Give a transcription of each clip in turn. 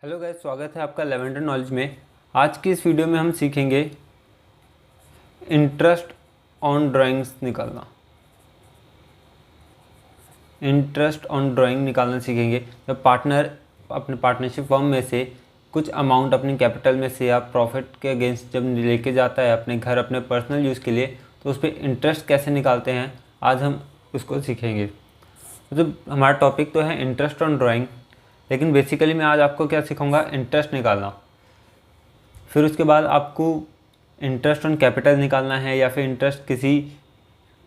Hello guys, स्वागत है आपका लेवेंडर नॉलेज में। आज की इस वीडियो में हम सीखेंगे इंटरेस्ट ऑन ड्राइंग्स निकालना। इंटरेस्ट ऑन ड्राइंग निकालना सीखेंगे जब पार्टनर अपने पार्टनरशिप फर्म में से कुछ अमाउंट अपनी कैपिटल में से या प्रॉफिट के अगेंस्ट जब लेके जाता है अपने घर अपने पर्सनल यूज़ के लिए, तो उस पर इंटरेस्ट कैसे निकालते हैं आज हम उसको सीखेंगे। तो हमारा टॉपिक तो है इंटरेस्ट ऑन ड्राइंग, लेकिन बेसिकली मैं आज आपको क्या सिखाऊंगा, इंटरेस्ट निकालना। फिर उसके बाद आपको इंटरेस्ट ऑन कैपिटल निकालना है या फिर इंटरेस्ट किसी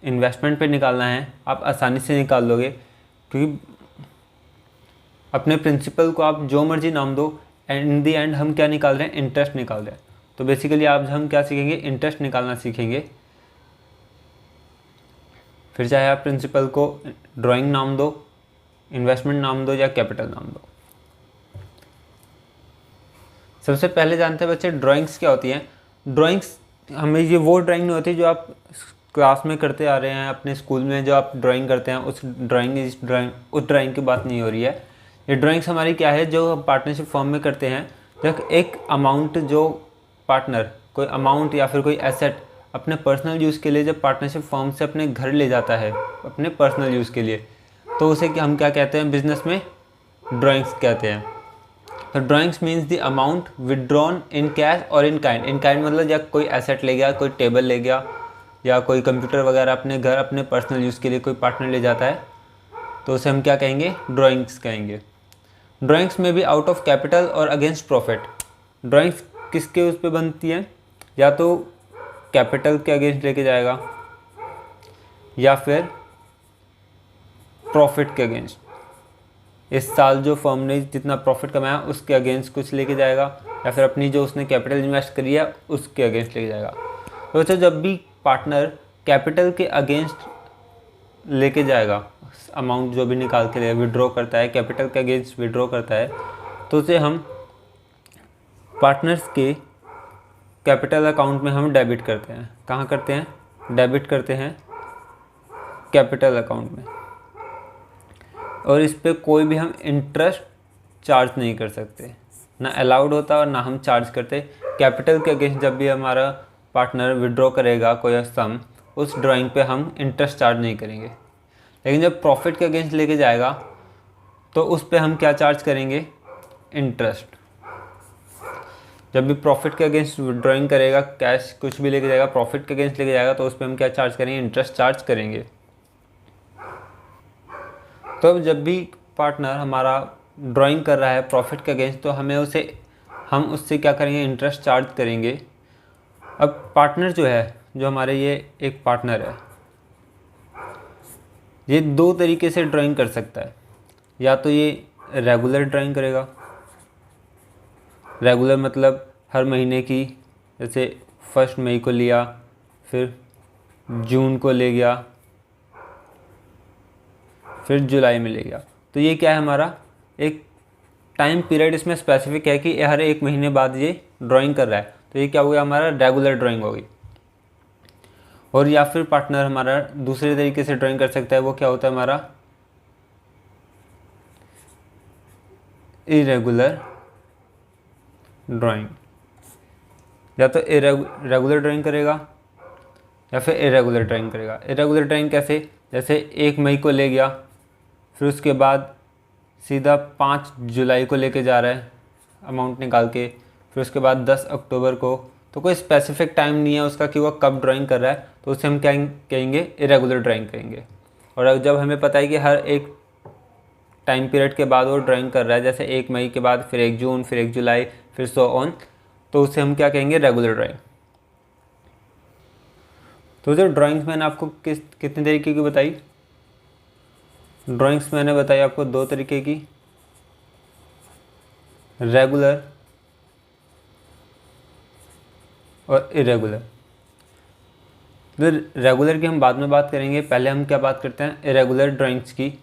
इन्वेस्टमेंट पे निकालना है। आप आसानी से निकाल लोगे क्योंकि अपने प्रिंसिपल को आप जो मर्जी नाम दो, इन दी एंड हम क्या निकाल रहे हैं, इंटरेस्ट निकाल रहे हैं। तो बेसिकली आज हम क्या सीखेंगे, इंटरेस्ट निकालना सीखेंगे। फिर चाहे आप प्रिंसिपल को ड्राइंग नाम दो, इन्वेस्टमेंट नाम दो या कैपिटल नाम दो। सबसे पहले जानते हैं बच्चे ड्राइंग्स क्या होती हैं। ड्राइंग्स हमें ये वो ड्राइंग नहीं होती जो आप क्लास में करते आ रहे हैं अपने स्कूल में, जो आप ड्राइंग करते हैं उस ड्राइंग की बात नहीं हो रही है। ये ड्राइंग्स हमारी क्या है जो हम पार्टनरशिप फॉर्म में करते हैं, जब एक अमाउंट जो पार्टनर कोई अमाउंट या फिर कोई एसेट अपने पर्सनल यूज़ के लिए जब पार्टनरशिप फॉर्म से अपने घर ले जाता है अपने पर्सनल यूज़ के लिए, तो उसे हम क्या कहते हैं, बिजनेस में ड्राइंग्स कहते हैं। तो drawings means the amount withdrawn in cash और इन काइंड। इन काइंड मतलब या कोई एसेट ले गया, कोई टेबल ले गया या कोई कंप्यूटर वगैरह अपने घर अपने पर्सनल यूज़ के लिए कोई पार्टनर ले जाता है, तो उसे हम क्या कहेंगे, ड्राइंग्स कहेंगे। ड्राइंग्स में भी आउट ऑफ कैपिटल और अगेंस्ट प्रॉफिट। ड्राइंग्स किसके उस पर बनती है, या तो कैपिटल के अगेंस्ट लेके जाएगा या फिर प्रॉफिट के अगेंस्ट। इस साल जो फर्म ने जितना प्रॉफिट कमाया उसके अगेंस्ट कुछ लेके जाएगा, या फिर अपनी जो उसने कैपिटल इन्वेस्ट करी है उसके अगेंस्ट लेके जाएगा। तो अच्छा, जब भी पार्टनर कैपिटल के अगेंस्ट लेके जाएगा अमाउंट जो भी निकाल के लिए विड्रॉ करता है, कैपिटल के अगेंस्ट विड्रॉ करता है, तो उसे हम पार्टनर्स के कैपिटल अकाउंट में हम डेबिट करते हैं। कहाँ करते हैं, डेबिट करते हैं कैपिटल अकाउंट में। और इस पर कोई भी हम इंटरेस्ट चार्ज नहीं कर सकते, ना अलाउड होता और ना हम चार्ज करते। कैपिटल के अगेंस्ट जब भी हमारा पार्टनर विड्रॉ करेगा कोई सम, उस ड्राइंग पे हम इंटरेस्ट चार्ज नहीं करेंगे। लेकिन जब प्रॉफिट के अगेंस्ट लेके जाएगा तो उस पे हम क्या चार्ज करेंगे, इंटरेस्ट। जब भी प्रॉफिट के अगेंस्ट ड्राइंग करेगा, कैश कुछ भी लेके जाएगा, प्रॉफिट के अगेंस्ट लेके जाएगा, तो उस पर हम क्या चार्ज करेंगे, इंटरेस्ट चार्ज करेंगे। तो जब भी पार्टनर हमारा ड्राइंग कर रहा है प्रॉफिट के अगेंस्ट, तो हम उससे क्या करेंगे, इंटरेस्ट चार्ज करेंगे। अब पार्टनर जो है, जो हमारे ये एक पार्टनर है, ये दो तरीके से ड्राइंग कर सकता है। या तो ये रेगुलर ड्राइंग करेगा, रेगुलर मतलब हर महीने की, जैसे 1 मई को लिया, फिर जून को ले गया, फिर जुलाई में ले गया। तो ये क्या है, हमारा एक टाइम पीरियड इसमें स्पेसिफिक है कि हर 1 महीने बाद ये ड्राइंग कर रहा है, तो ये क्या हो गया, हमारा रेगुलर ड्राइंग होगी। और या फिर पार्टनर हमारा दूसरे तरीके से ड्राइंग कर सकता है, वो क्या होता है हमारा इरेगुलर ड्राइंग। या तो रेगुलर ड्राइंग करेगा या फिर इरेगुलर ड्राइंग करेगा। इरेगुलर ड्राइंग कैसे, जैसे 1 मई को ले गया, फिर उसके बाद सीधा 5 जुलाई को लेके जा रहा है अमाउंट निकाल के, फिर उसके बाद 10 अक्टूबर को। तो कोई स्पेसिफिक टाइम नहीं है उसका कि वह कब ड्राइंग कर रहा है, तो उसे हम क्या कहेंगे, इरेगुलर ड्राइंग कहेंगे। और जब हमें पता है कि हर एक टाइम पीरियड के बाद वो ड्राइंग कर रहा है, जैसे 1 मई के बाद फिर 1 जून, फिर 1 जुलाई, फिर सो ऑन, तो उसे हम क्या कहेंगे, रेगुलर ड्राइंग। तो जो ड्राइंग्स मैंने आपको कितने तरीके की बताई, ड्राइंग्स मैंने बताई आपको 2 तरीके की, रेगुलर और इरेगुलर। तो रेगुलर की हम बाद में बात करेंगे, पहले हम क्या बात करते हैं, इरेगुलर ड्राइंग्स की,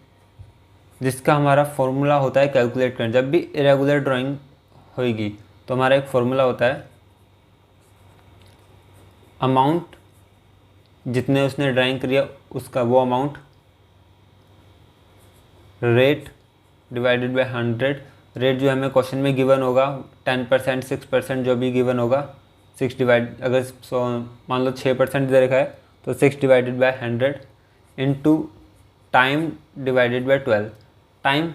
जिसका हमारा फॉर्मूला होता है कैलकुलेट करना। जब भी इरेगुलर ड्राइंग होगी तो हमारा एक फॉर्मूला होता है, अमाउंट जितने उसने ड्राइंग करी है उसका वो amount, rate divided by 100, rate जो हमें क्वेश्चन में गिवन होगा 10%, 6% जो भी गिवन होगा, 6 डिवाइड, अगर मान लो 6% दे रखा है तो 6 divided by 100 into time divided by 12। Time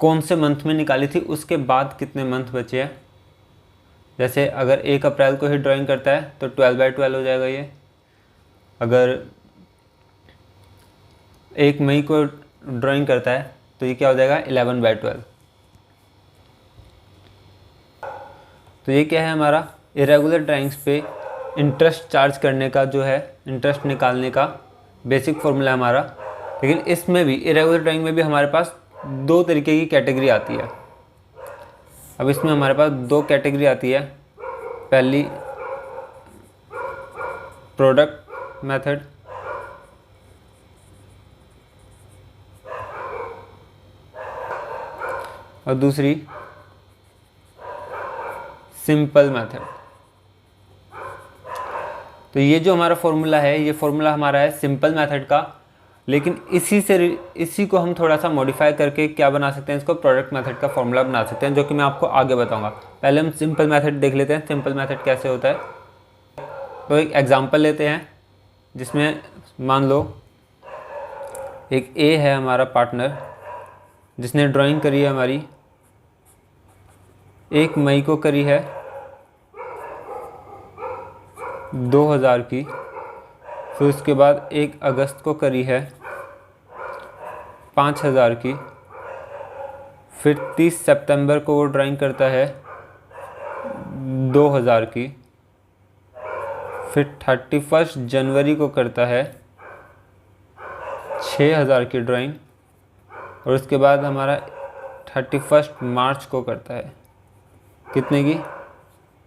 कौन से मंथ में निकाली थी, उसके बाद कितने मंथ बचे हैं। जैसे अगर 1 अप्रैल को ही ड्राइंग करता है तो 12/12 हो जाएगा ये। अगर 1 मई को ड्राइंग करता है तो ये क्या हो जाएगा, 11/12। तो ये क्या है हमारा इरेगुलर ड्राइंग्स पे इंटरेस्ट चार्ज करने का जो है, इंटरेस्ट निकालने का बेसिक फॉर्मूला हमारा। लेकिन इसमें भी इरेगुलर ड्राइंग में भी हमारे पास 2 तरीके की कैटेगरी आती है। अब इसमें हमारे पास 2 कैटेगरी आती है। पहली प्रोडक्ट मेथड, और दूसरी सिंपल मेथड। तो ये जो हमारा फॉर्मूला है, ये फॉर्मूला हमारा है सिंपल मेथड का, लेकिन इसी को हम थोड़ा सा मॉडिफाई करके क्या बना सकते हैं, इसको प्रोडक्ट मेथड का फॉर्मूला बना सकते हैं, जो कि मैं आपको आगे बताऊंगा। पहले हम सिंपल मेथड देख लेते हैं, सिंपल मेथड कैसे होता है। तो एक एग्जांपल लेते हैं जिसमें मान लो एक ए है हमारा पार्टनर, जिसने ड्राइंग करी है हमारी 1 मई को करी है 2000 की, फिर उसके बाद 1 अगस्त को करी है 5000 की, फिर 30 सितंबर को वो ड्राइंग करता है 2000 की, फिर 31 जनवरी को करता है 6000 की ड्राइंग, और उसके बाद हमारा 31 मार्च को करता है कितने की,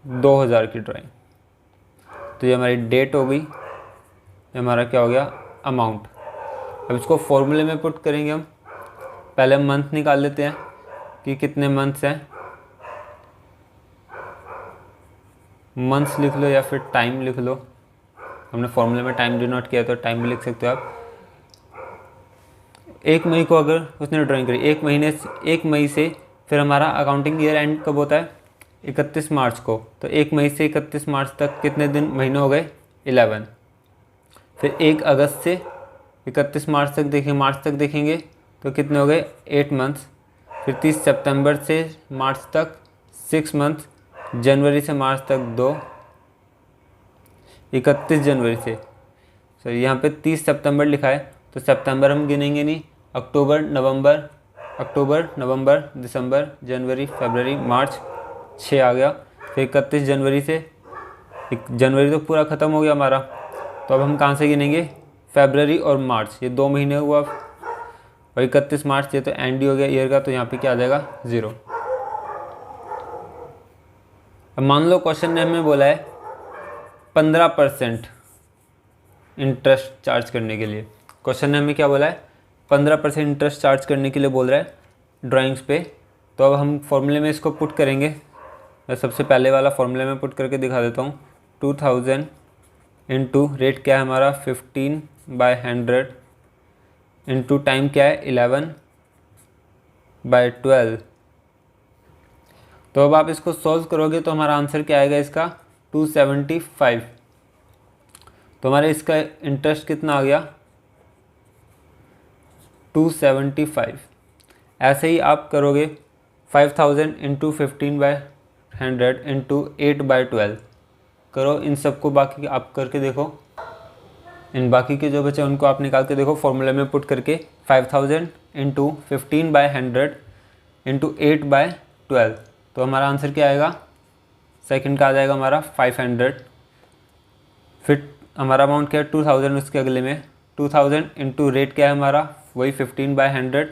2000 की ड्राइंग। तो ये हमारी डेट हो गई, ये हमारा क्या हो गया, अमाउंट। अब इसको फॉर्मूले में पुट करेंगे हम। पहले हम मंथ निकाल लेते हैं कि कितने मंथ्स हैं। मंथ्स लिख लो या फिर टाइम लिख लो, हमने फॉर्मूले में टाइम डिनोट किया तो टाइम भी लिख सकते हो आप। 1 मई को अगर उसने ड्राइंग करी, 1 मई से फिर हमारा अकाउंटिंग ईयर एंड कब होता है, 31 मार्च को। तो 1 मई से 31 मार्च तक कितने दिन, महीने हो गए, 11। फिर 1 अगस्त से 31 मार्च तक मार्च तक देखेंगे तो कितने हो गए, 8 मंथ्स। फिर 30 सितंबर से मार्च तक 6 मंथ, जनवरी से मार्च तक 2, 31 जनवरी से, सॉरी यहाँ पे 30 सितंबर लिखा है तो सितंबर हम गिनेंगे नहीं, अक्टूबर, नवंबर, दिसंबर, जनवरी, फरवरी, मार्च, 6 आ गया। फिर 31 जनवरी से, जनवरी तो पूरा ख़त्म हो गया हमारा, तो अब हम कहाँ से गिनेंगे, फरवरी और मार्च, ये 2 महीने हुआ। और 31 मार्च ये तो एंड ही हो गया ईयर का, तो यहाँ पे क्या आ जाएगा, 0। अब मान लो क्वेश्चन ने हमें बोला है 15% इंटरेस्ट चार्ज करने के लिए। क्वेश्चन ने हमें क्या बोला है, 15% इंटरेस्ट चार्ज करने के लिए बोल रहा है ड्राइंग्स पे। तो अब हम फॉर्मूले में इसको पुट करेंगे। मैं सबसे पहले वाला फॉर्मूले में पुट करके दिखा देता हूँ। 2000 इंटू रेट क्या है हमारा 15/100 इंटू टाइम क्या है 11/12। तो अब आप इसको सॉल्व करोगे तो हमारा आंसर क्या आएगा इसका, 275। तो हमारे इसका इंटरेस्ट कितना आ गया, 275। ऐसे ही आप करोगे 5000 इंटू 15/100 इंटू 8/12 करो। इन सबको बाकी आप करके देखो, इन बाकी के जो बचे उनको आप निकाल के देखो फॉर्मूले में पुट करके। 5000 इंटू 15/100 इंटू 8/12, तो हमारा आंसर क्या आएगा, सेकंड का आ जाएगा हमारा 500। फिर हमारा अमाउंट क्या है 2000, उसके अगले में 2000 इंटू रेट क्या है हमारा वही 15/100,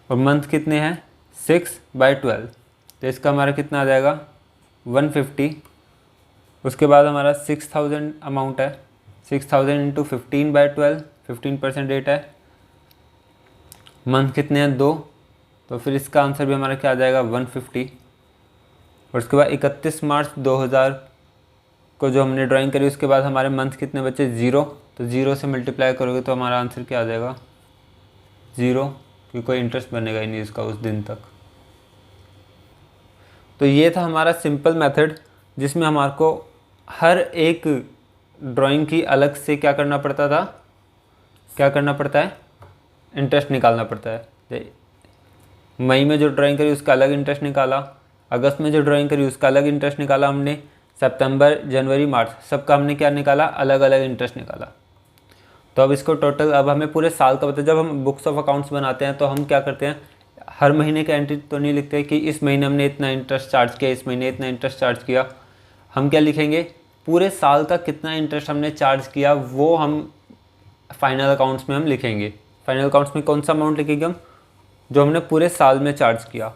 और मंथ कितने हैं 6/12, तो इसका हमारा कितना आ जाएगा 150। उसके बाद हमारा 6000 अमाउंट है, 6000 इंटू 15/12, 15% रेट है, मंथ कितने हैं 2, तो फिर इसका आंसर भी हमारा क्या आ जाएगा 150। और उसके बाद 31 मार्च 2000 को जो हमने ड्राइंग करी, उसके बाद हमारे मंथ कितने बचे 0, तो 0 से मल्टीप्लाई करोगे तो हमारा आंसर क्या आ जाएगा 0, क्योंकि कोई इंटरेस्ट बनेगा ही नहीं इसका उस दिन तक। तो ये था हमारा सिंपल मेथड, जिसमें हमारे को हर एक ड्राइंग की अलग से क्या करना पड़ता था, क्या करना पड़ता है, इंटरेस्ट निकालना पड़ता है। मई में जो ड्राइंग करी उसका अलग इंटरेस्ट निकाला, अगस्त में जो ड्राइंग करी उसका अलग इंटरेस्ट निकाला हमने, सितंबर जनवरी मार्च सबका हमने क्या निकाला, अलग अलग इंटरेस्ट निकाला। तो अब इसको टोटल, अब हमें पूरे साल का पता। जब हम बुक्स ऑफ अकाउंट्स बनाते हैं तो हम क्या करते हैं, हर महीने का एंट्री तो नहीं लिखते कि इस महीने हमने इतना इंटरेस्ट चार्ज किया, इस महीने इतना इंटरेस्ट चार्ज किया। हम क्या लिखेंगे, पूरे साल का कितना इंटरेस्ट हमने चार्ज किया वो हम फाइनल अकाउंट्स में हम लिखेंगे। फाइनल अकाउंट्स में कौन सा अमाउंट लिखेंगे हम, जो हमने पूरे साल में चार्ज किया।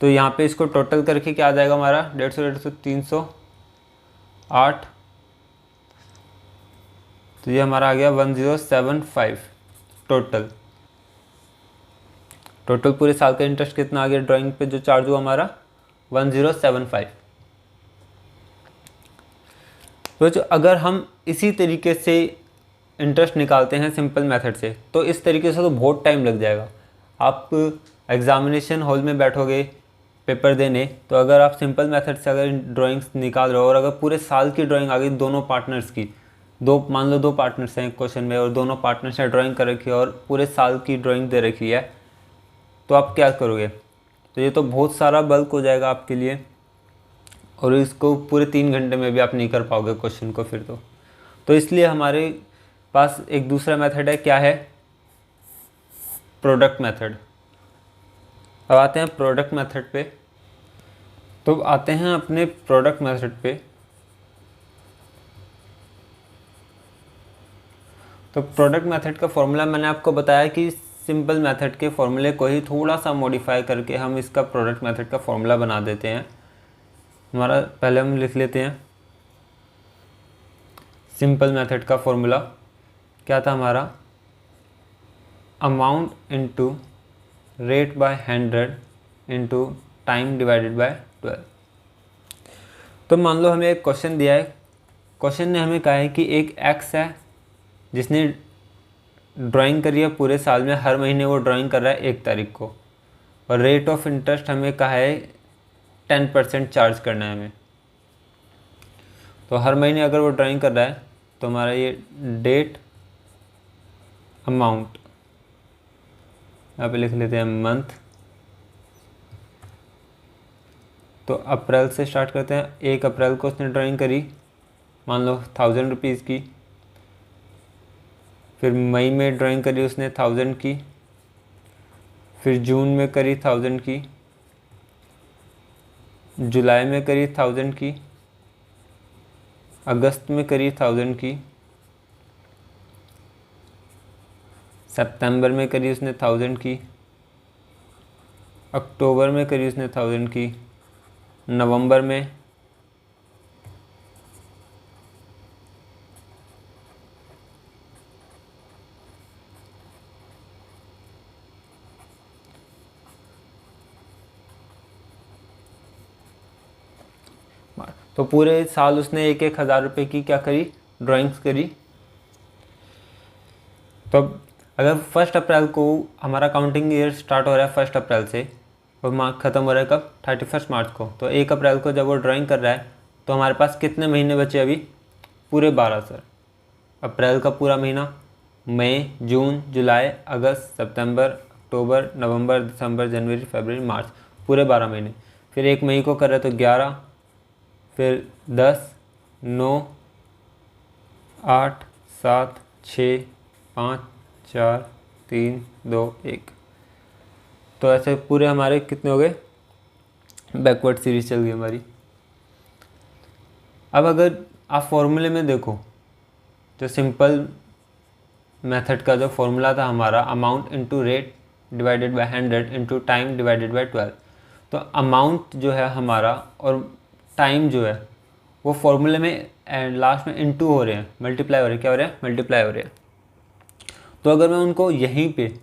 तो यहाँ पे इसको टोटल करके क्या आ जाएगा हमारा, 150, 308, तो ये हमारा आ गया 1075 टोटल। टोटल पूरे साल का इंटरेस्ट कितना आ गया ड्राइंग पे जो चार्ज हुआ हमारा, 1075। तो जो अगर हम इसी तरीके से इंटरेस्ट निकालते हैं सिंपल मेथड से, तो इस तरीके से तो बहुत टाइम लग जाएगा। आप एग्ज़ामिनेशन हॉल में बैठोगे पेपर देने, तो अगर आप सिंपल मेथड से अगर ड्राइंग्स निकाल रहे हो और अगर पूरे साल की ड्राइंग आ गई दोनों पार्टनर्स की, मान लो दो पार्टनर्स हैं क्वेश्चन में और दोनों पार्टनर्स ने ड्राइंग कर रखी है और पूरे साल की ड्राइंग दे रखी है, तो आप क्या करोगे, तो ये तो बहुत सारा बल्क हो जाएगा आपके लिए, और इसको पूरे 3 घंटे में भी आप नहीं कर पाओगे क्वेश्चन को फिर तो इसलिए हमारे पास एक दूसरा मेथड है, क्या है, प्रोडक्ट मेथड। अब आते हैं प्रोडक्ट मेथड पे। तो आते हैं अपने प्रोडक्ट मेथड पे। तो प्रोडक्ट मेथड का फॉर्मूला मैंने आपको बताया कि सिंपल मेथड के फॉर्मूले को ही थोड़ा सा मॉडिफाई करके हम इसका प्रोडक्ट मेथड का फॉर्मूला बना देते हैं। हमारा पहले हम लिख लेते हैं सिंपल मेथड का फॉर्मूला क्या था हमारा, amount into rate by 100 into time divided by 12। तो मान लो हमें एक क्वेश्चन दिया है, क्वेश्चन ने हमें कहा है कि एक एक्स है जिसने ड्राइंग करी है पूरे साल में, हर महीने वो ड्राइंग कर रहा है 1 तारीख को, और रेट ऑफ इंटरेस्ट हमें कहा है 10% चार्ज करना है हमें। तो हर महीने अगर वो ड्राइंग कर रहा है तो हमारा ये डेट अमाउंट यहाँ पे लिख लेते हैं मंथ। तो अप्रैल से स्टार्ट करते हैं, 1 अप्रैल को उसने ड्राइंग करी, मान लो 1000 रुपीज़ की। फिर मई में ड्राइंग करी उसने 1000 की, फिर जून में करी 1000 की, जुलाई में करी 1000 की, अगस्त में करी 1000 की, सितंबर में करी उसने 1000 की, अक्टूबर में करी उसने 1000 की, नवंबर में, तो पूरे साल उसने 1,000 रुपये की क्या करी, ड्राइंग्स करी। तो अगर 1 अप्रैल को हमारा काउंटिंग ईयर स्टार्ट हो रहा है 1 अप्रैल से, और मार्च ख़त्म हो रहा है कब, 31 मार्च को, तो 1 अप्रैल को जब वो ड्राइंग कर रहा है तो हमारे पास कितने महीने बचे अभी, पूरे 12 सर। अप्रैल का पूरा महीना, मई, जून, जुलाई, अगस्त, सितंबर, अक्टूबर, नवंबर, दिसंबर, जनवरी, फरवरी, मार्च, पूरे 12 महीने। फिर 1 मई को कर रहे तो 11, फिर 10, 9, 8, 7, 6, 5, 4, 3, 2, 1। तो ऐसे पूरे हमारे कितने हो गए, बैकवर्ड सीरीज चल गई हमारी। अब अगर आप फॉर्मूले में देखो, जो सिंपल मेथड का जो फॉर्मूला था हमारा, amount into rate divided by 100 into time divided by 12। तो अमाउंट जो है हमारा और टाइम जो है वो फॉर्मूले में लास्ट में इनटू हो रहे हैं, मल्टीप्लाई हो रहे हैं, क्या हो रहे हैं, मल्टीप्लाई हो रहे हैं। तो अगर मैं उनको यहीं पे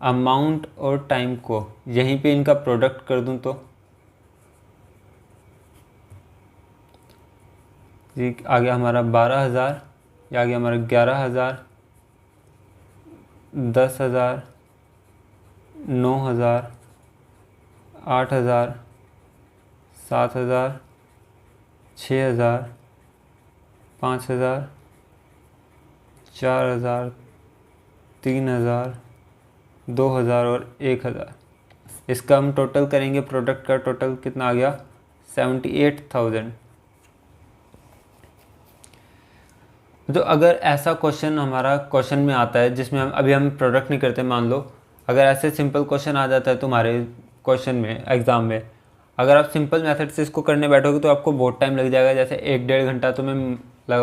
अमाउंट और टाइम को यहीं पे इनका प्रोडक्ट कर दूं तो ये आ गया हमारा 12,000, ये आ गया हमारा 11,000, 10,000, 9,000, 8,000, 7,000, 6,000, 5,000, 4,000, 3,000, 2,000 और 1,000। इसका हम टोटल करेंगे, प्रोडक्ट का टोटल कितना आ गया 78,000। तो अगर ऐसा क्वेश्चन हमारा क्वेश्चन में आता है जिसमें हम प्रोडक्ट नहीं करते, मान लो अगर ऐसे सिंपल क्वेश्चन आ जाता है तुम्हारे क्वेश्चन में एग्ज़ाम में, अगर आप सिंपल मेथड से इसको करने बैठोगे तो आपको बहुत टाइम लग जाएगा। जैसे 1-1.5 घंटा तुम्हें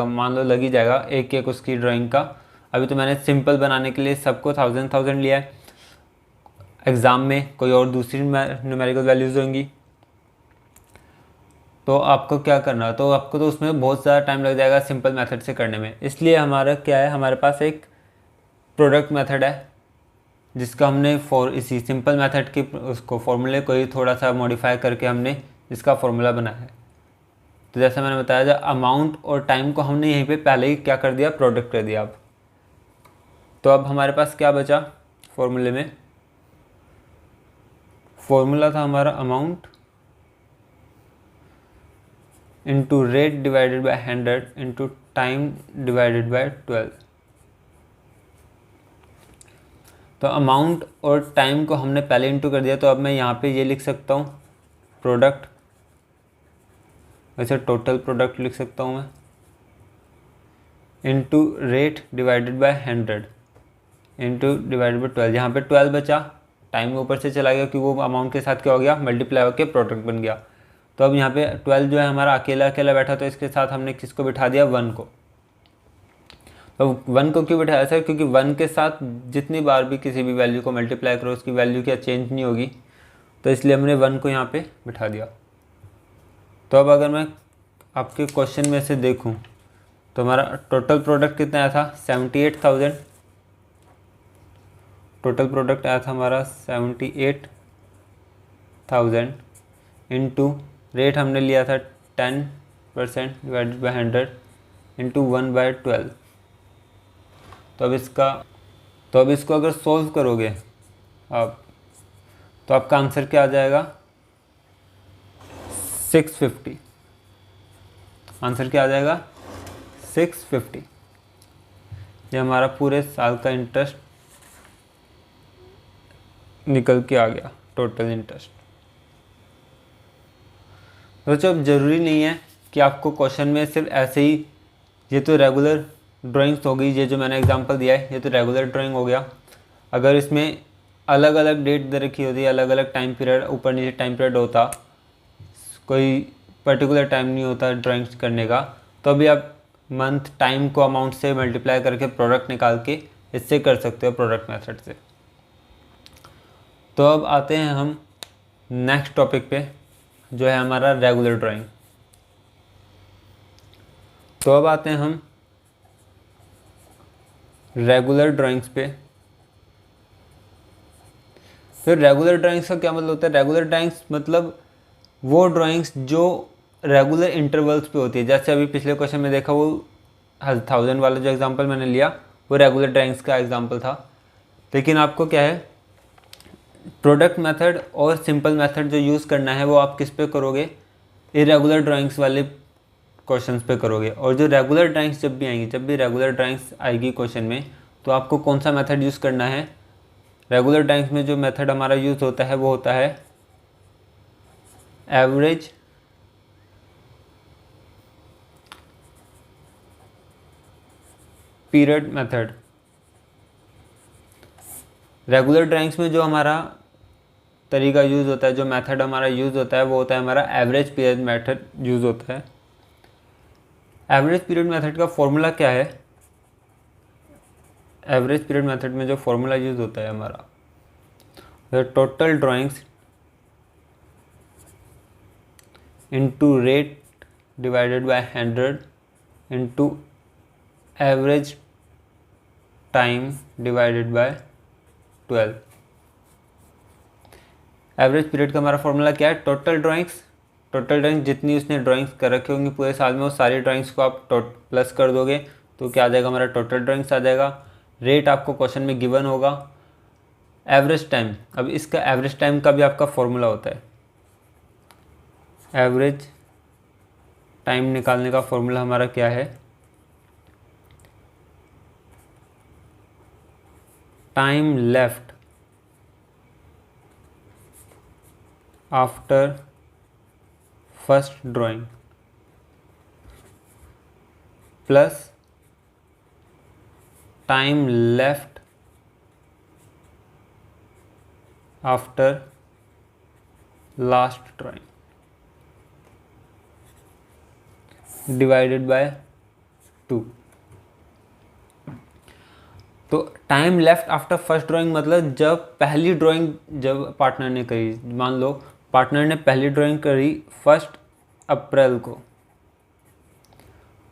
मान लो लग ही जाएगा एक एक उसकी ड्राइंग का। अभी तो मैंने सिंपल बनाने के लिए सबको 1000 लिया है। एग्ज़ाम में कोई और दूसरी न्यूमेरिकल वैल्यूज़ होंगी तो आपको क्या करना, तो आपको तो उसमें बहुत ज़्यादा टाइम लग जाएगा सिंपल मेथड से करने में। इसलिए हमारा क्या है, हमारे पास एक प्रोडक्ट मेथड है जिसका हमने इसी सिंपल मेथड की उसको फॉर्मूले को ही थोड़ा सा मॉडिफाई करके हमने इसका फॉर्मूला बनाया है। तो जैसे मैंने बताया था, अमाउंट और टाइम को हमने यहीं पे पहले ही क्या कर दिया, प्रोडक्ट कर दिया। अब तो अब हमारे पास क्या बचा फॉर्मूले में, फॉर्मूला था हमारा amount into rate divided by 100 into time divided by 12। तो अमाउंट और टाइम को हमने पहले इंटू कर दिया, तो अब मैं यहाँ पे ये लिख सकता हूँ प्रोडक्ट, वैसे टोटल प्रोडक्ट लिख सकता हूँ मैं, into rate divided by 100 into divided by 12। यहाँ पे 12 बचा, टाइम ऊपर से चला गया क्योंकि वो अमाउंट के साथ क्या हो गया, मल्टीप्लाई होकर प्रोडक्ट बन गया। तो अब यहाँ पे 12 जो है हमारा अकेला अकेला बैठा, तो इसके साथ हमने किसको बिठा दिया, 1 को। तो 1 को क्यों बिठाया सर, क्योंकि 1 के साथ जितनी बार भी किसी भी वैल्यू को मल्टीप्लाई करो उसकी वैल्यू क्या चेंज नहीं होगी, तो इसलिए हमने 1 को यहाँ पे बिठा दिया। तो अब अगर मैं आपके क्वेश्चन में से देखूँ तो हमारा टोटल प्रोडक्ट कितना आया था, 78,000। टोटल प्रोडक्ट आया था हमारा 78,000 इंटू रेट हमने लिया था 10% डिवाइडेड बाई 100 इंटू 1/12। तो अब इसको अगर सोल्व करोगे आप, तो आपका आंसर क्या आ जाएगा, 650। आंसर क्या आ जाएगा, 650। ये हमारा पूरे साल का इंटरेस्ट निकल के आ गया, टोटल इंटरेस्ट। तो जब ज़रूरी नहीं है कि आपको क्वेश्चन में सिर्फ ऐसे ही, ये तो रेगुलर ड्राइंग्स हो गई, ये जो मैंने एग्जांपल दिया है ये तो रेगुलर ड्राइंग हो गया। अगर इसमें अलग अलग डेट दे रखी होती, अलग अलग टाइम पीरियड, ऊपर नीचे टाइम पीरियड होता, कोई पर्टिकुलर टाइम नहीं होता ड्राइंग्स करने का, तो अभी आप मंथ टाइम को अमाउंट से मल्टीप्लाई करके प्रोडक्ट निकाल के इससे कर सकते हो, प्रोडक्ट मेथड से। तो अब आते हैं हम नेक्स्ट टॉपिक पे जो है हमारा रेगुलर ड्राइंग। तो अब आते हैं हम रेगुलर ड्राइंग्स पे। फिर रेगुलर ड्राइंग्स का क्या मतलब होता है, रेगुलर ड्राइंग्स मतलब वो ड्राइंग्स जो रेगुलर इंटरवल्स पे होती है। जैसे अभी पिछले क्वेश्चन में देखा, वो 1000 वाला जो एग्जांपल मैंने लिया वो रेगुलर ड्राइंग्स का एग्जांपल था। लेकिन आपको क्या है, प्रोडक्ट मेथड और सिंपल मेथड जो यूज़ करना है वो आप किस पे करोगे, इरेगुलर ड्राइंग्स वाले क्वेश्चंस पे करोगे। और जो रेगुलर ड्राइंग्स जब भी आएंगी, जब भी रेगुलर ड्राइंग्स आएगी क्वेश्चन में, तो आपको कौन सा मेथड यूज़ करना है। रेगुलर ड्राइंग्स में जो मेथड हमारा यूज़ होता है वो होता है average period method. Regular drawings में जो हमारा तरीका यूज़ होता है, जो मेथड हमारा यूज़ होता है वो होता है हमारा एवरेज पीरियड मेथड यूज़ होता है। एवरेज पीरियड मेथड का फॉर्मूला क्या है, एवरेज पीरियड मेथड में जो फॉर्मूला यूज़ होता है हमारा, total drawings into rate divided by 100 into average time divided by 12। Average period का हमारा फॉर्मूला क्या है, टोटल ड्राइंग्स जितनी उसने ड्राइंग्स कर रखी होंगी पूरे साल में, वो सारी ड्राइंग्स को आप प्लस कर दोगे तो क्या आ जाएगा, हमारा टोटल ड्राइंग्स आ जाएगा। रेट आपको क्वेश्चन में गिवन होगा, एवरेज टाइम, अब इसका एवरेज टाइम का भी आपका फॉर्मूला होता है। एवरेज टाइम निकालने का फॉर्मूला हमारा क्या है, time left after first drawing plus time left after last drawing divided by 2। तो time left after first drawing मतलब जब पहली ड्राइंग जब पार्टनर ने करी, मान लो पार्टनर ने पहली ड्राइंग करी 1 अप्रैल को,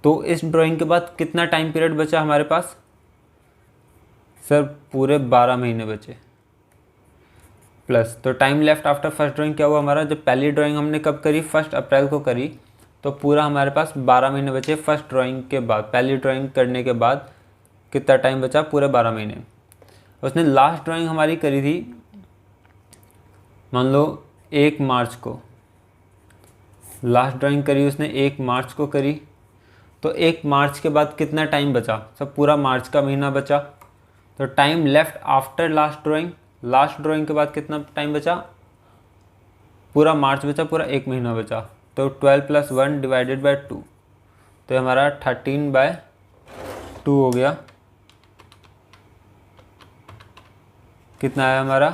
तो इस ड्राइंग के बाद कितना टाइम पीरियड बचा हमारे पास सर, पूरे 12 महीने बचे। प्लस तो time left after first drawing क्या हुआ हमारा, जब पहली ड्राइंग हमने कब करी 1 अप्रैल को करी, तो पूरा हमारे पास 12 महीने बचे फर्स्ट ड्राइंग के बाद। पहली ड्राइंग करने के बाद कितना टाइम बचा, पूरे 12 महीने। उसने लास्ट ड्राइंग हमारी करी थी मान लो 1 मार्च को, लास्ट ड्राइंग करी उसने 1 मार्च को करी, तो 1 मार्च के बाद कितना टाइम बचा, सब पूरा मार्च का महीना बचा। तो time left after last drawing, last drawing के बाद कितना टाइम बचा, पूरा मार्च बचा, पूरा 1 महीना बचा। तो 12 + 1 डिवाइडेड बाय 2, तो हमारा 13/2 हो गया। कितना आया हमारा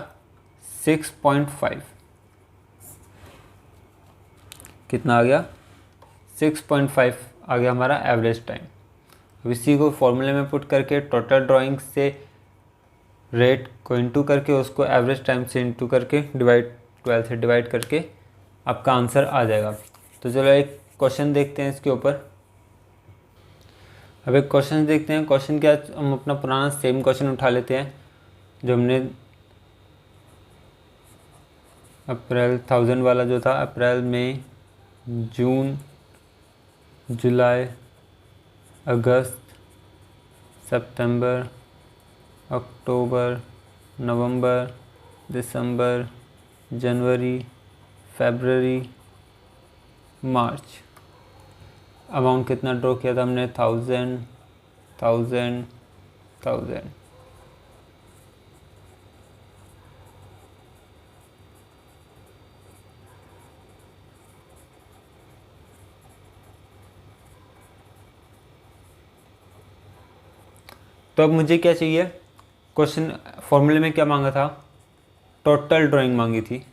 6.5, कितना आ गया 6.5 आ गया हमारा एवरेज टाइम। अब इसी को फॉर्मूले में पुट करके टोटल ड्राइंग से रेट को इंटू करके उसको एवरेज टाइम से इंटू करके 12 से डिवाइड करके आपका आंसर आ जाएगा। तो चलो एक क्वेश्चन देखते हैं इसके ऊपर। अब एक क्वेश्चन देखते हैं, क्वेश्चन क्या, हम अपना पुराना सेम क्वेश्चन उठा लेते हैं जो हमने अप्रैल 1000 वाला जो था, अप्रैल मई जून जुलाई अगस्त सितंबर अक्टूबर नवंबर दिसंबर जनवरी फरवरी मार्च। अमाउंट कितना ड्रॉ किया था हमने, 1000 1000 1000। तो अब मुझे क्या चाहिए, क्वेश्चन फॉर्मूले में क्या मांगा था, टोटल ड्राइंग मांगी थी।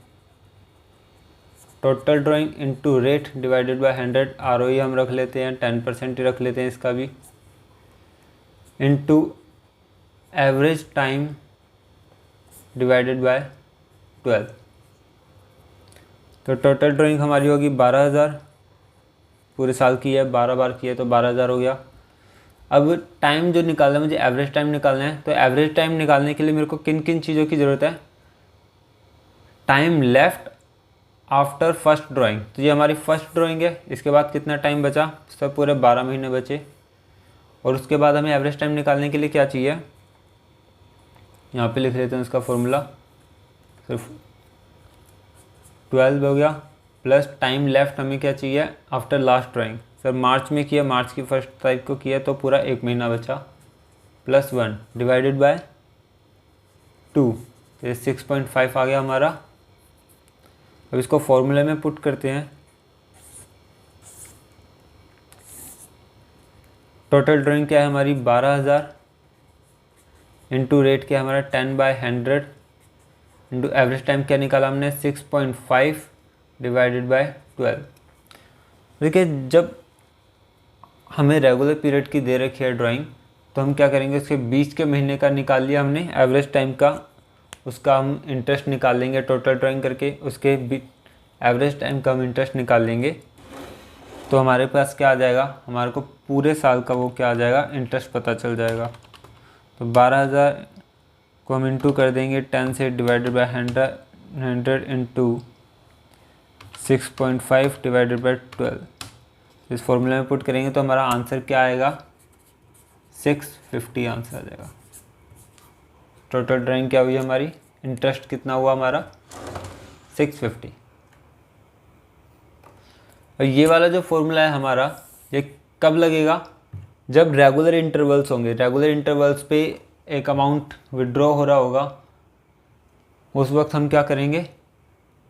Total drawing into rate divided by 100, ROE हम रख लेते हैं 10% ही रख लेते हैं इसका भी, into average time divided by 12। तो टोटल ड्राइंग हमारी होगी 12,000, पूरे साल की है, 12 बार की है तो 12,000 हो गया। अब टाइम जो निकालना है मुझे, एवरेज टाइम निकालना है, तो एवरेज टाइम निकालने के लिए मेरे को किन किन चीज़ों की ज़रूरत है, time left after first drawing, तो ये हमारी फर्स्ट ड्राइंग है, इसके बाद कितना टाइम बचा, सब पूरे 12 महीने बचे। और उसके बाद हमें एवरेज टाइम निकालने के लिए क्या चाहिए, यहाँ पे लिख लेते हैं उसका फॉर्मूला, सिर्फ 12 हो गया, प्लस टाइम लेफ्ट हमें क्या चाहिए after last drawing, sir March में किया, मार्च की 1 तारीख को किया तो पूरा 1 महीना बचा, प्लस 1 डिवाइडेड बाय 2, तो 6.5 आ गया हमारा। अब इसको फॉर्मूले में पुट करते हैं, टोटल ड्राइंग क्या है हमारी 12,000, इंटू रेट क्या है हमारा 10/100, इंटू एवरेज टाइम क्या निकाला हमने 6.5 डिवाइडेड बाय 12। देखिए जब हमें रेगुलर पीरियड की दे रखी है ड्राइंग, तो हम क्या करेंगे, उसके बीच के महीने का निकाल लिया हमने एवरेज टाइम का, उसका हम इंटरेस्ट निकाल लेंगे टोटल ड्राइंग करके, उसके एवरेज टाइम का हम इंटरेस्ट निकाल लेंगे, तो हमारे पास क्या आ जाएगा, हमारे को पूरे साल का वो क्या आ जाएगा, इंटरेस्ट पता चल जाएगा। तो 12,000 को हम इंटू कर देंगे 10 से divided by 100 into 6.5 divided by 12, इस फॉर्मूले में पुट करेंगे तो हमारा आंसर क्या आएगा, 650 आंसर आ जाएगा। टोटल ड्राइंग क्या हुई हमारी इंटरेस्ट कितना हुआ हमारा 650। और ये वाला जो फॉर्मूला है हमारा, ये कब लगेगा? जब रेगुलर इंटरवल्स होंगे। रेगुलर इंटरवल्स पे एक अमाउंट विड्रॉ हो रहा होगा, उस वक्त हम क्या करेंगे,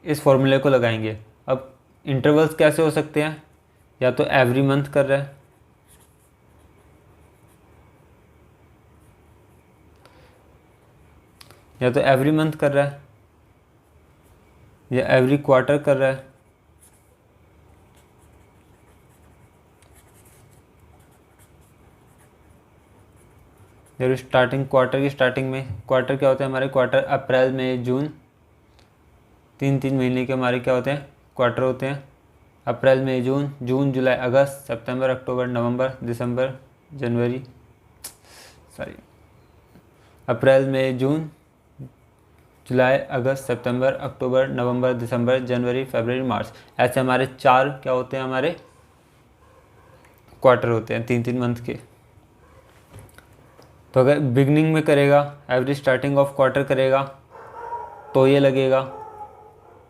इस फॉर्मूले को लगाएंगे। अब इंटरवल्स कैसे हो सकते हैं? या तो एवरी मंथ कर रहा है, या तो एवरी मंथ कर रहा है, या एवरी क्वार्टर कर रहा है। जब स्टार्टिंग क्वार्टर की स्टार्टिंग में, क्वार्टर क्या होते हैं हमारे? क्वार्टर अप्रैल मई जून, तीन महीने के हमारे क्या होते हैं? क्वार्टर होते हैं। अप्रैल मई जून, जून जुलाई अगस्त सितंबर अक्टूबर नवंबर दिसंबर जनवरी, सॉरी, अप्रैल मई जून जुलाई अगस्त सितंबर अक्टूबर नवंबर दिसंबर जनवरी फरवरी मार्च, ऐसे हमारे 4 क्या होते हैं? हमारे क्वार्टर होते हैं 3 मंथ के। तो अगर बिगनिंग में करेगा, एवरी स्टार्टिंग ऑफ क्वार्टर करेगा तो ये लगेगा,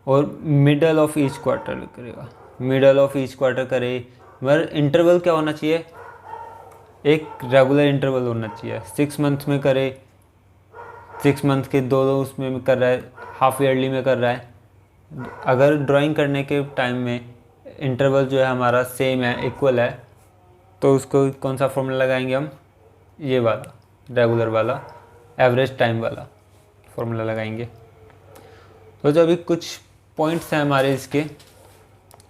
और मिडल ऑफ ईच क्वार्टर करेगा, मिडल ऑफ ईच क्वार्टर करे। मगर इंटरवल क्या होना चाहिए? एक रेगुलर इंटरवल होना चाहिए। 6 मंथ में करे, 6 मंथ के दो उसमें कर रहा है, हाफ ईयरली में कर रहा है। अगर ड्राइंग करने के टाइम में इंटरवल जो है हमारा सेम है, इक्वल है, तो उसको कौन सा फॉर्मूला लगाएंगे हम? ये वाला, रेगुलर वाला, एवरेज टाइम वाला फॉर्मूला लगाएंगे। तो जो अभी कुछ पॉइंट्स हैं हमारे इसके,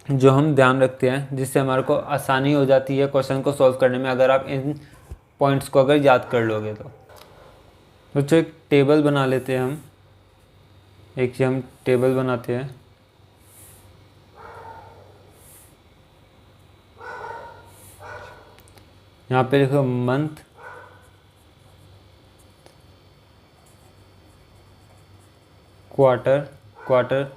जो हम ध्यान रखते हैं, जिससे हमारे को आसानी हो जाती है क्वेश्चन को सॉल्व करने में, अगर आप इन पॉइंट्स को अगर याद कर लोगे तो जो एक टेबल बना लेते हैं हम, एक हम टेबल बनाते हैं। यहाँ पे देखो मंथ, क्वार्टर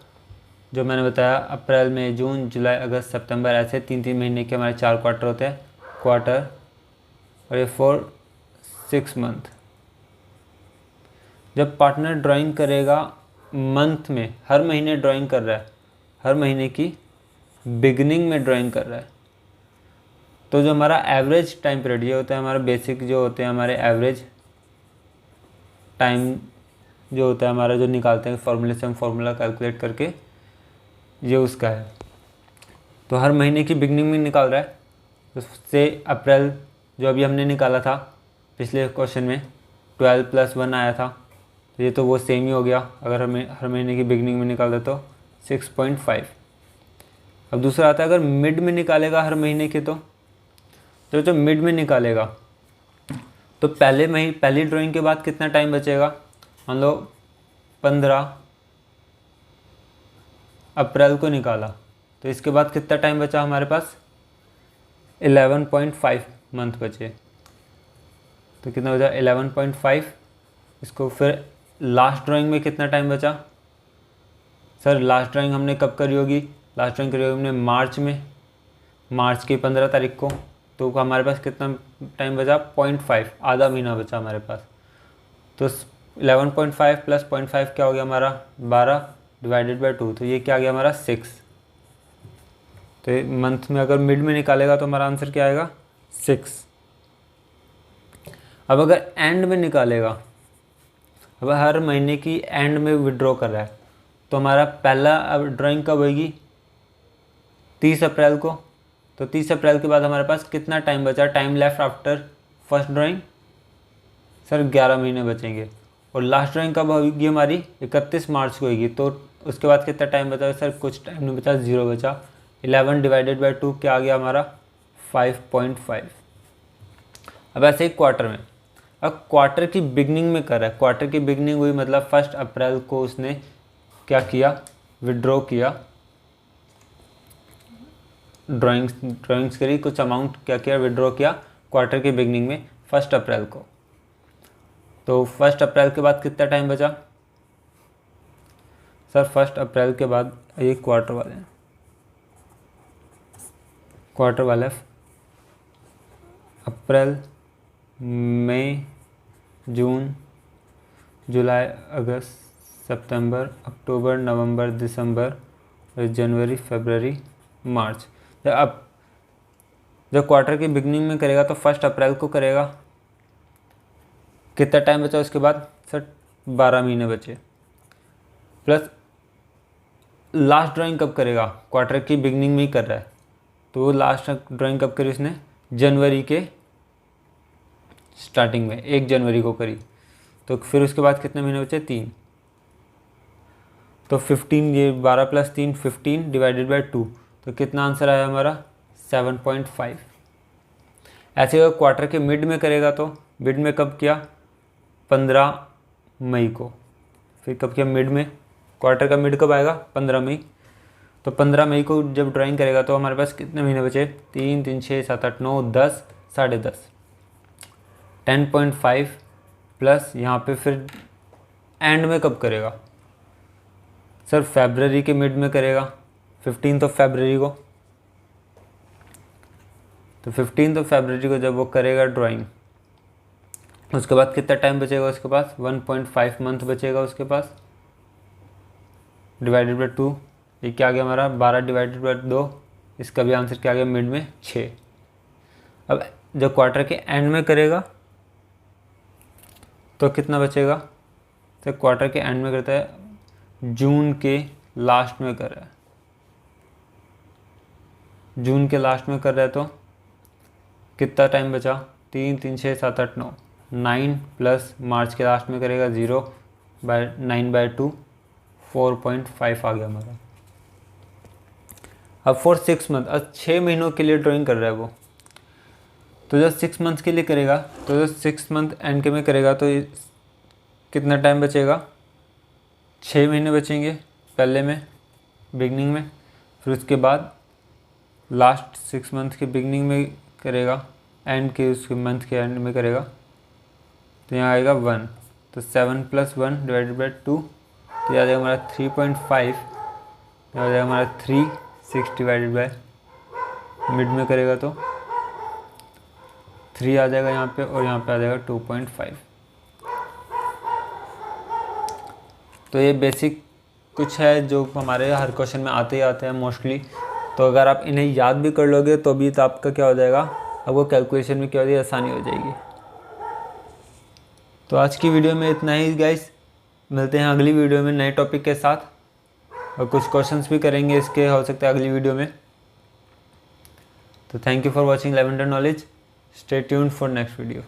जो मैंने बताया, अप्रैल मई जून जुलाई अगस्त सितंबर, ऐसे 3 महीने के हमारे 4 क्वार्टर होते हैं, क्वार्टर। और ये फॉर 6 मंथ। जब पार्टनर ड्राइंग करेगा मंथ में, हर महीने ड्राइंग कर रहा है, हर महीने की बिगनिंग में ड्राइंग कर रहा है, तो जो हमारा एवरेज टाइम पीरियड, ये होता है हमारा बेसिक, जो होते हैं हमारे एवरेज टाइम जो होता है हमारा, जो निकालते हैं फॉर्मूले से, हम फॉर्मूला कैलकुलेट करके, ये उसका है। तो हर महीने की बिगनिंग में निकाल रहा है, उससे अप्रैल जो अभी हमने निकाला था पिछले क्वेश्चन में 12 + 1 आया था, तो ये तो वो सेम ही हो गया। अगर हमें हर महीने की बिगनिंग में निकाल दे तो 6.5। अब दूसरा आता है, अगर मिड में निकालेगा हर महीने के, तो जो मिड में निकालेगा, तो पहली ड्राइंग के बाद कितना टाइम बचेगा? मान लो 15 अप्रैल को निकाला, तो इसके बाद कितना टाइम बचा हमारे पास? 11.5 मंथ बचे। तो कितना बचा? 11.5। इसको फिर लास्ट ड्राइंग में कितना टाइम बचा? सर लास्ट ड्राइंग हमने कब करी होगी? लास्ट ड्राइंग करी होगी हमने मार्च में, मार्च की 15 तारीख को। तो हमारे पास कितना टाइम बचा? 0.5, आधा महीना बचा हमारे पास। तो 11.5 + 0.5 क्या हो गया हमारा? 12 / 2। तो ये क्या आ गया हमारा? 6। तो मंथ में अगर मिड में निकालेगा तो हमारा आंसर क्या आएगा? 6। अब अगर एंड में निकालेगा, अब हर महीने की एंड में विड्रॉ कर रहा है, तो हमारा पहला अब ड्राइंग कब होगी? 30 अप्रैल को। तो 30 अप्रैल के बाद हमारे पास कितना टाइम बचा? Time left after first drawing? Sir 11 महीने बचेंगे। और लास्ट ड्राइंग कब होगी हमारी? 31 मार्च को होगी। तो उसके बाद कितना टाइम बचा? सर कुछ टाइम नहीं बचा, 0 बचा। 11 / 2 क्या आ गया हमारा? 5.5। अब ऐसे ही क्वार्टर में, अब क्वार्टर की बिगनिंग में कर रहा है, क्वार्टर की बिगनिंग हुई मतलब 1 अप्रैल को उसने क्या किया? विड्रॉ किया, ड्राइंग्स करी, कुछ अमाउंट क्या किया? विड्रॉ किया क्वार्टर की बिगनिंग में 1 अप्रैल को। तो 1 अप्रैल के बाद कितना टाइम बचा? सर 1 अप्रैल के बाद ये क्वार्टर वाले हैं, क्वार्टर वाले अप्रैल मई जून जुलाई अगस्त सितंबर, अक्टूबर, नवंबर, दिसंबर, जनवरी, फरवरी, मार्च। अब जब क्वार्टर की बिगनिंग में करेगा तो 1 अप्रैल को करेगा। कितना टाइम बचा उसके बाद? सर 12 महीने बचे। प्लस लास्ट ड्राइंग कब करेगा? क्वार्टर की बिगनिंग में ही कर रहा है, तो वो लास्ट ड्राइंग कब करी उसने? जनवरी के स्टार्टिंग में, 1 जनवरी को करी। तो फिर उसके बाद कितने महीने बचे? 3। तो 15, ये 12 + 3 15 डिवाइडेड बाई 2, तो कितना आंसर आया हमारा? 7.5। ऐसे अगर क्वार्टर के मिड में करेगा तो मिड में कब किया? 15 मई को। फिर कब किया? मिड में। क्वार्टर का मिड कब आएगा? 15 मई। तो 15 मई को जब ड्राइंग करेगा तो हमारे पास कितने महीने बचे? 3 3 6 7 8 9 10 10.5। 10.5 प्लस यहाँ पे फिर एंड में कब करेगा? सर फरवरी के मिड में करेगा, 15 फरवरी को। तो 15 फरवरी को जब वो करेगा ड्राइंग, उसके बाद कितना टाइम बचेगा उसके पास? 1.5 मंथ बचेगा उसके पास, डिवाइडेड बाई 2। ये क्या आ गया हमारा? 12 डिवाइडेड बाई 2। इसका भी आंसर क्या आ गया? मिड में 6। अब जब क्वार्टर के एंड में करेगा तो कितना बचेगा? तो क्वार्टर के एंड में करता है, जून के लास्ट में कर रहा है, जून के लास्ट में कर रहा है, तो कितना टाइम बचा? 3 3 6 7 8 9 9 प्लस मार्च के लास्ट में करेगा 9/2 4.5 आ गया हमारा। अब फॉर 6 मंथ, अब 6 महीनों के लिए ड्राइंग कर रहा है वो, तो जब 6 मंथ के लिए करेगा तो जब 6 मंथ एंड के में करेगा तो कितना टाइम बचेगा? 6 महीने बचेंगे पहले में, बिगनिंग में। फिर उसके बाद लास्ट 6 मंथ के बिगनिंग में करेगा, एंड के उसके मंथ के एंड में करेगा, तो यहाँ आएगा 1। तो 7 + 1 डिवाइडेड बाई 2, तो आ जाएगा हमारा 3.5। यहाँ आ जाएगा हमारा 3 6 डिवाइडेड बाई मिड में करेगा तो 3 आ जाएगा यहाँ पे, और यहाँ पे आ जाएगा 2.5। तो ये बेसिक कुछ है जो हमारे हर क्वेश्चन में आते ही आते हैं मोस्टली। तो अगर आप इन्हें याद भी कर लोगे तो भी तो आपका क्या हो जाएगा, आपको कैलकुलेशन में क्या हो जाएगी? आसानी हो जाएगी। तो आज की वीडियो में इतना ही गाइस, मिलते हैं अगली वीडियो में नए टॉपिक के साथ, और कुछ क्वेश्चंस भी करेंगे इसके, हो सकता है अगली वीडियो में। तो thank you for watching lavender knowledge. Stay tuned for next video.